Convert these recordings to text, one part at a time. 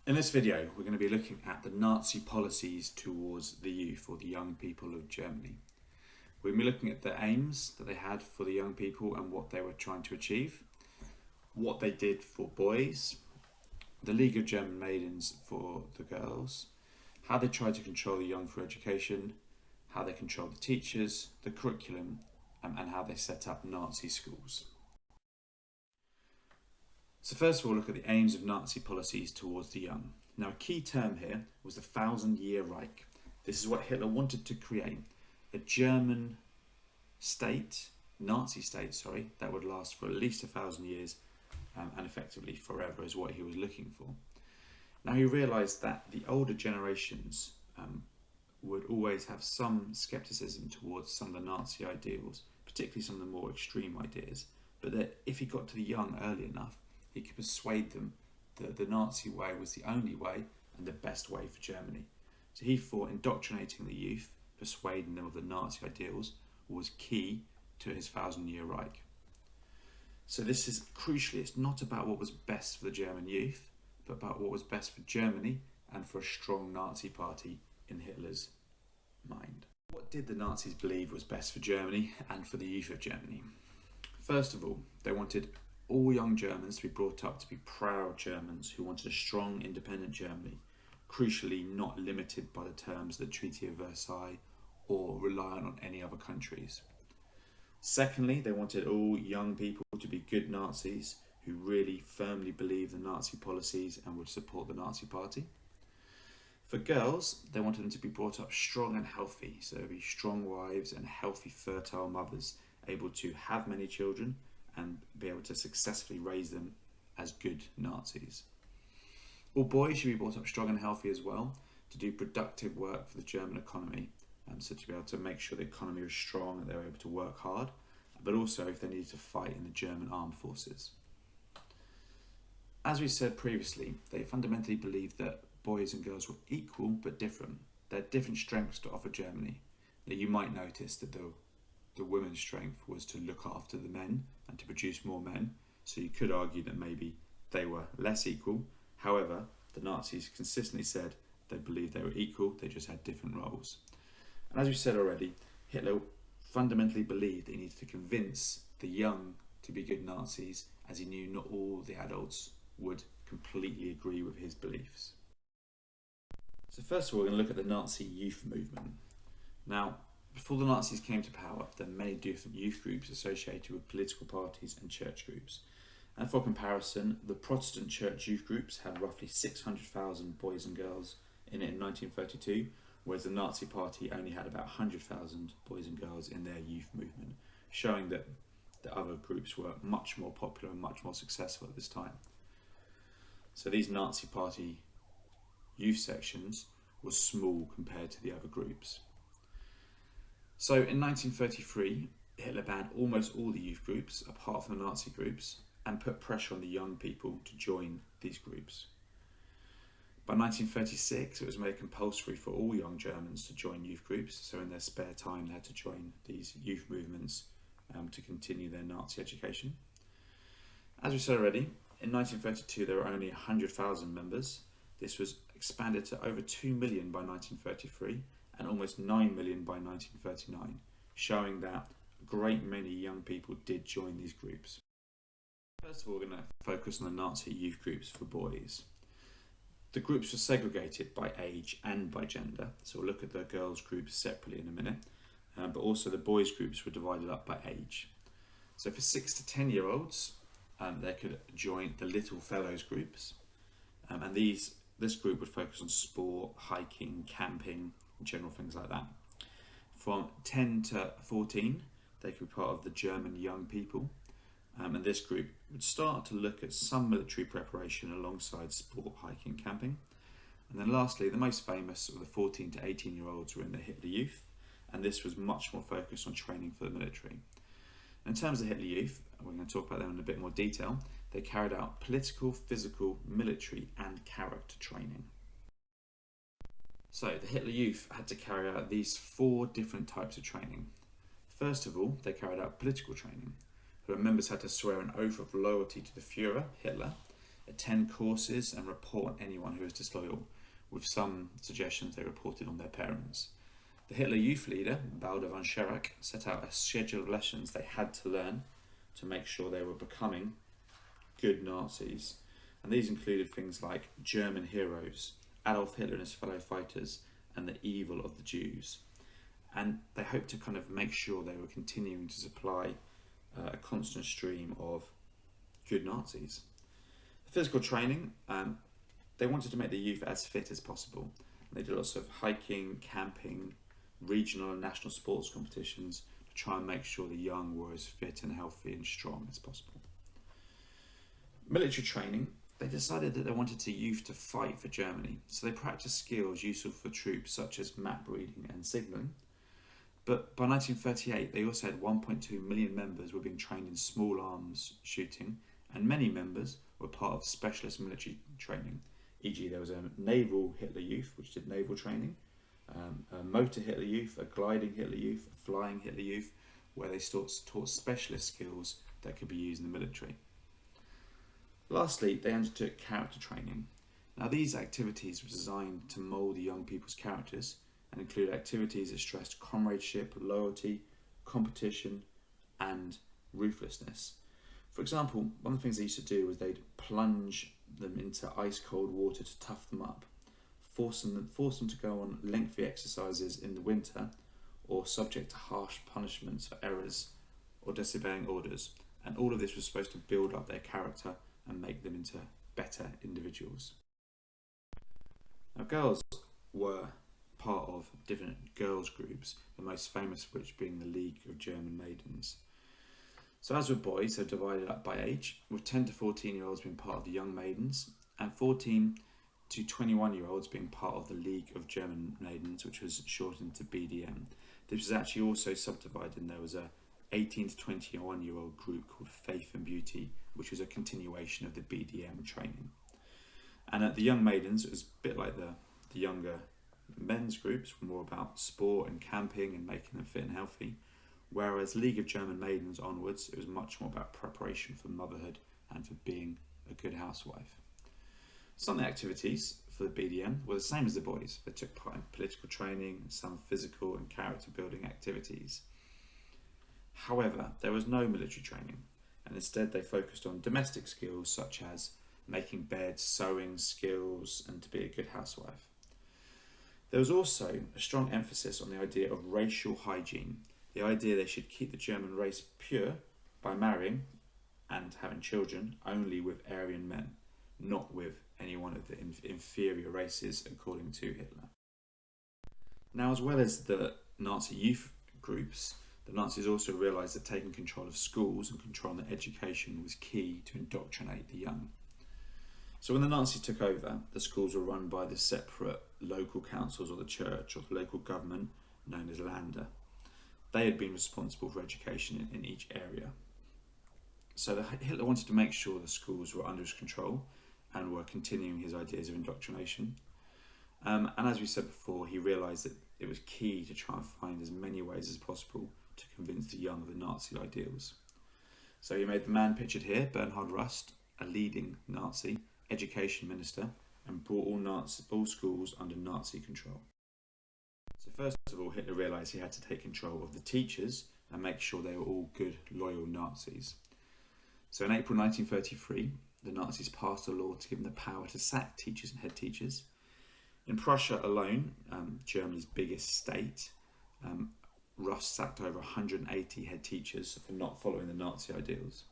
In this video, we're going to be looking at the Nazi policies towards the youth or the young people of Germany. We're going to be looking at the aims that they had for the young people and what they were trying to achieve, what they did for boys, the League of German Maidens for the girls, how they tried to control the young through education, how they controlled the teachers, the curriculum, and how they set up Nazi schools. So first of all, look at the aims of Nazi policies towards the young. Now, a key term here was the Thousand Year Reich. This is what Hitler wanted to create, a German state, Nazi state, that would last for at least 1,000 years and effectively forever is what he was looking for. Now, he realised that the older generations would always have some scepticism towards some of the Nazi ideals, particularly some of the more extreme ideas, but that if he got to the young early enough, he could persuade them that the Nazi way was the only way and the best way for Germany. So he thought indoctrinating the youth, persuading them of the Nazi ideals, was key to his Thousand Year Reich. So this is crucially, it's not about what was best for the German youth, but about what was best for Germany and for a strong Nazi party in Hitler's mind. What did the Nazis believe was best for Germany and for the youth of Germany? First of all, they wanted all young Germans to be brought up to be proud Germans who wanted a strong, independent Germany, crucially not limited by the terms of the Treaty of Versailles or reliant on any other countries. Secondly, they wanted all young people to be good Nazis who really firmly believed the Nazi policies and would support the Nazi party. For girls, they wanted them to be brought up strong and healthy, so they'd be strong wives and healthy, fertile mothers, able to have many children and be able to successfully raise them as good Nazis. All boys should be brought up strong and healthy as well, to do productive work for the German economy, so to be able to make sure the economy was strong and they were able to work hard, but also if they needed to fight in the German armed forces. As we said previously, they fundamentally believed that boys and girls were equal but different. They had different strengths to offer Germany. Now, you might notice that the women's strength was to look after the men and to produce more men, so you could argue that maybe they were less equal. However, the Nazis consistently said they believed they were equal, they just had different roles. And as we said already, Hitler fundamentally believed he needed to convince the young to be good Nazis, as he knew not all the adults would completely agree with his beliefs. So first of all, we're going to look at the Nazi youth movement. Now, before the Nazis came to power, there were many different youth groups associated with political parties and church groups. And for comparison, the Protestant church youth groups had roughly 600,000 boys and girls in it in 1932, whereas the Nazi party only had about 100,000 boys and girls in their youth movement, showing that the other groups were much more popular and much more successful at this time. So these Nazi party youth sections were small compared to the other groups. So in 1933, Hitler banned almost all the youth groups, apart from the Nazi groups, and put pressure on the young people to join these groups. By 1936, it was made compulsory for all young Germans to join youth groups, so in their spare time they had to join these youth movements to continue their Nazi education. As we said already, in 1932 there were only 100,000 members. This was expanded to over 2 million by 1933 and almost 9 million by 1939, showing that a great many young people did join these groups. First of all, we're going to focus on the Nazi youth groups for boys. The groups were segregated by age and by gender, so we'll look at the girls' groups separately in a minute, but also the boys' groups were divided up by age. So for 6 to 10 year olds, they could join the Little Fellows groups, and this group would focus on sport, hiking, camping, general things like that. From 10 to 14, they could be part of the German young people, and this group would start to look at some military preparation alongside sport, hiking, camping. And then lastly, the most famous of the 14 to 18 year olds were in the Hitler Youth, and this was much more focused on training for the military. In terms of Hitler Youth, we're going to talk about them in a bit more detail. They carried out political, physical, military and character training. So the Hitler Youth had to carry out these 4 different types of training. First of all, they carried out political training. The members had to swear an oath of loyalty to the Führer, Hitler, attend courses and report anyone who is disloyal, with some suggestions they reported on their parents. The Hitler Youth leader, Balder von Schirach, set out a schedule of lessons they had to learn to make sure they were becoming good Nazis. And these included things like German heroes, Adolf Hitler and his fellow fighters, and the evil of the Jews. And they hoped to kind of make sure they were continuing to supply a constant stream of good Nazis. The physical training, they wanted to make the youth as fit as possible. They did lots of hiking, camping, regional and national sports competitions to try and make sure the young were as fit and healthy and strong as possible. Military training, they decided that they wanted the youth to fight for Germany, so they practiced skills useful for troops such as map reading and signalling. But by 1938, they also had 1.2 million members were being trained in small arms shooting, and many members were part of specialist military training. E.g., there was a naval Hitler Youth, which did naval training, a motor Hitler Youth, a gliding Hitler Youth, a flying Hitler Youth, where they taught specialist skills that could be used in the military. Lastly, they undertook character training. Now, these activities were designed to mould the young people's characters and include activities that stressed comradeship, loyalty, competition, and ruthlessness. For example, one of the things they used to do was they'd plunge them into ice cold water to tough them up, force them to go on lengthy exercises in the winter, or subject to harsh punishments for errors or disobeying orders. And all of this was supposed to build up their character and make them into better individuals. Now, girls were part of different girls' groups, the most famous of which being the League of German Maidens. So as with boys, they're divided up by age, with 10 to 14-year-olds being part of the Young Maidens, and 14 to 21-year-olds being part of the League of German Maidens, which was shortened to BDM. This was actually also subdivided, and there was a 18 to 21-year-old group called Faith and Beauty, which was a continuation of the BDM training. And at the Young Maidens, it was a bit like the younger men's groups, were more about sport and camping and making them fit and healthy, whereas League of German Maidens onwards, it was much more about preparation for motherhood and for being a good housewife. Some of the activities for the BDM were the same as the boys. They took part in political training and some physical and character building activities. However, there was no military training, and instead they focused on domestic skills such as making beds, sewing skills, and to be a good housewife. There was also a strong emphasis on the idea of racial hygiene, the idea they should keep the German race pure by marrying and having children only with Aryan men, not with any one of the inferior races according to Hitler. Now, as well as the Nazi youth groups, the Nazis also realised that taking control of schools and controlling their education was key to indoctrinate the young. So when the Nazis took over, the schools were run by the separate local councils or the church or the local government known as Länder. They had been responsible for education in each area. So Hitler wanted to make sure the schools were under his control and were continuing his ideas of indoctrination. And as we said before, he realised that it was key to try and find as many ways as possible to convince the young of the Nazi ideals. So he made the man pictured here, Bernhard Rust, a leading Nazi education minister, and brought all schools under Nazi control. So first of all, Hitler realised he had to take control of the teachers and make sure they were all good, loyal Nazis. So in April 1933, the Nazis passed a law to give them the power to sack teachers and head teachers. In Prussia alone, Germany's biggest state, Rust sacked over 180 head teachers for not following the Nazi ideals.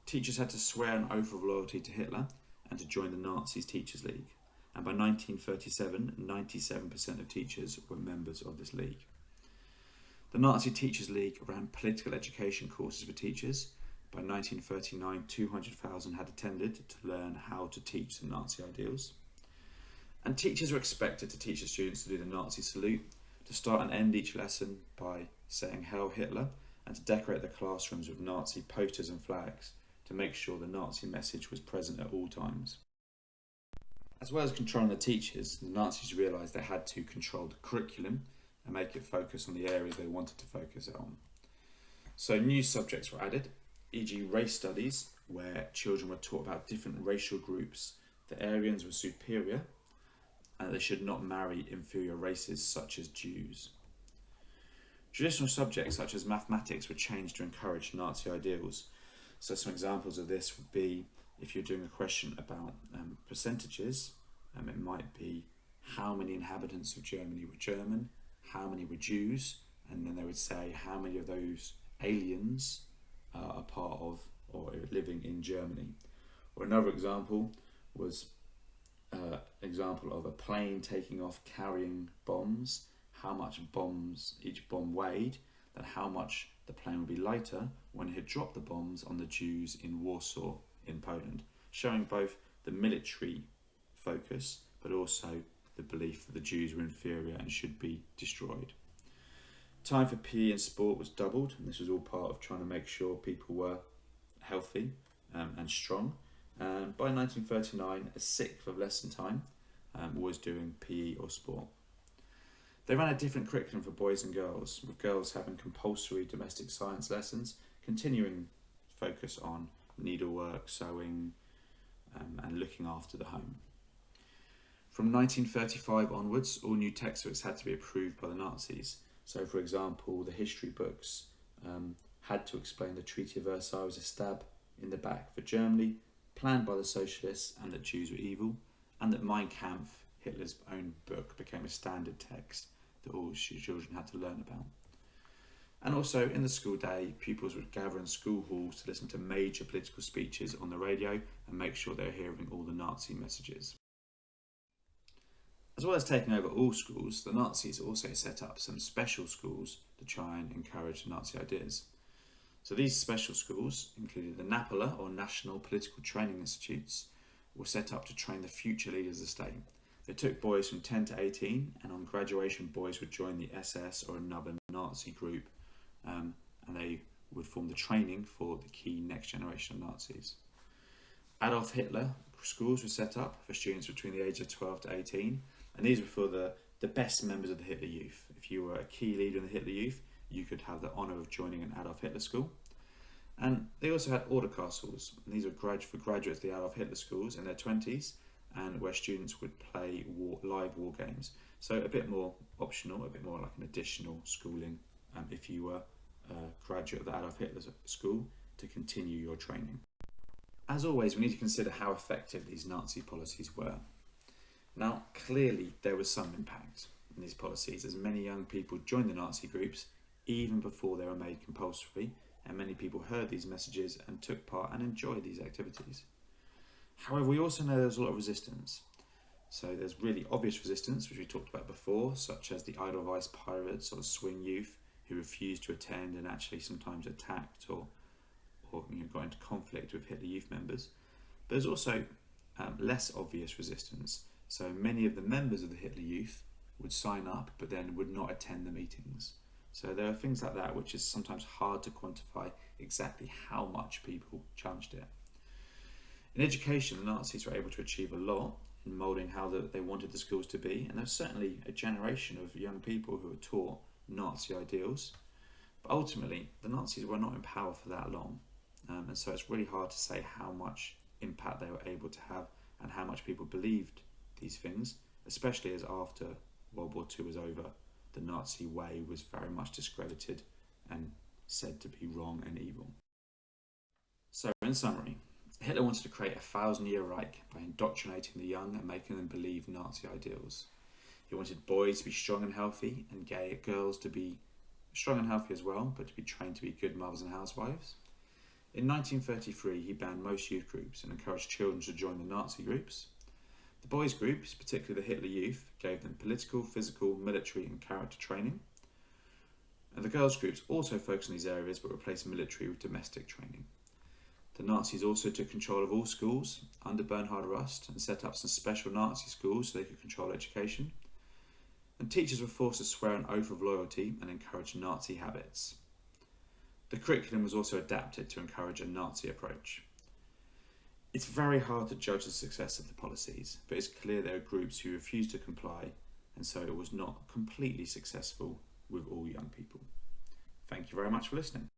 Teachers had to swear an oath of loyalty to Hitler and to join the Nazis' Teachers' League. And by 1937, 97% of teachers were members of this league. The Nazi Teachers' League ran political education courses for teachers. By 1939, 200,000 had attended to learn how to teach the Nazi ideals. And teachers were expected to teach the students to do the Nazi salute, to start and end each lesson by saying Hail Hitler, and to decorate the classrooms with Nazi posters and flags to make sure the Nazi message was present at all times. As well as controlling the teachers, the Nazis realised they had to control the curriculum and make it focus on the areas they wanted to focus on. So new subjects were added, e.g. race studies, where children were taught about different racial groups. The Aryans were superior and they should not marry inferior races such as Jews. Traditional subjects such as mathematics were changed to encourage Nazi ideals. So some examples of this would be, if you're doing a question about percentages, it might be how many inhabitants of Germany were German, how many were Jews, and then they would say how many of those aliens are part of or living in Germany. Or another example was example of a plane taking off carrying bombs, how much bombs each bomb weighed, then how much the plane would be lighter when it had dropped the bombs on the Jews in Warsaw in Poland, showing both the military focus but also the belief that the Jews were inferior and should be destroyed. Time for PE and sport was doubled, and this was all part of trying to make sure people were healthy and strong. And by 1939, a sixth of lesson time was doing PE or sport. They ran a different curriculum for boys and girls, with girls having compulsory domestic science lessons, continuing focus on needlework, sewing, and looking after the home. From 1935 onwards, all new textbooks had to be approved by the Nazis. So, for example, the history books had to explain the Treaty of Versailles was a stab in the back for Germany, planned by the socialists, and that Jews were evil, and that Mein Kampf, Hitler's own book, became a standard text that all children had to learn about. And also, in the school day, pupils would gather in school halls to listen to major political speeches on the radio and make sure they were hearing all the Nazi messages. As well as taking over all schools, the Nazis also set up some special schools to try and encourage Nazi ideas. So these special schools included the NAPOLA, or National Political Training Institutes, were set up to train the future leaders of the state. They took boys from 10 to 18, and on graduation boys would join the SS or another Nazi group, and they would form the training for the key next generation of Nazis. Adolf Hitler schools were set up for students between the age of 12 to 18, and these were for the best members of the Hitler Youth. If you were a key leader in the Hitler Youth, you could have the honour of joining an Adolf Hitler school. And they also had order castles, and these were for graduates of the Adolf Hitler schools in their 20s, and where students would play live war games. So a bit more optional, a bit more like an additional schooling if you were a graduate of the Adolf Hitler school to continue your training. As always, we need to consider how effective these Nazi policies were. Now, clearly there was some impact in these policies, as many young people joined the Nazi groups even before they were made compulsory, and many people heard these messages and took part and enjoyed these activities. However, we also know there's a lot of resistance. So there's really obvious resistance, which we talked about before, such as the Edelweiss pirates or the swing youth who refused to attend and actually sometimes attacked or got into conflict with Hitler Youth members. But there's also less obvious resistance. So many of the members of the Hitler Youth would sign up but then would not attend the meetings. So there are things like that which is sometimes hard to quantify exactly how much people challenged it. In education, the Nazis were able to achieve a lot in moulding how they wanted the schools to be, and there's certainly a generation of young people who were taught Nazi ideals. But ultimately, the Nazis were not in power for that long, and so it's really hard to say how much impact they were able to have and how much people believed these things, especially as after World War II was over, the Nazi way was very much discredited and said to be wrong and evil. So, in summary, Hitler wanted to create a 1,000 Year Reich by indoctrinating the young and making them believe Nazi ideals. He wanted boys to be strong and healthy, and girls to be strong and healthy as well, but to be trained to be good mothers and housewives. In 1933, he banned most youth groups and encouraged children to join the Nazi groups. The boys' groups, particularly the Hitler Youth, gave them political, physical, military and character training. And the girls' groups also focused on these areas but replaced military with domestic training. The Nazis also took control of all schools under Bernhard Rust and set up some special Nazi schools so they could control education. And teachers were forced to swear an oath of loyalty and encourage Nazi habits. The curriculum was also adapted to encourage a Nazi approach. It's very hard to judge the success of the policies, but it's clear there are groups who refused to comply, and so it was not completely successful with all young people. Thank you very much for listening.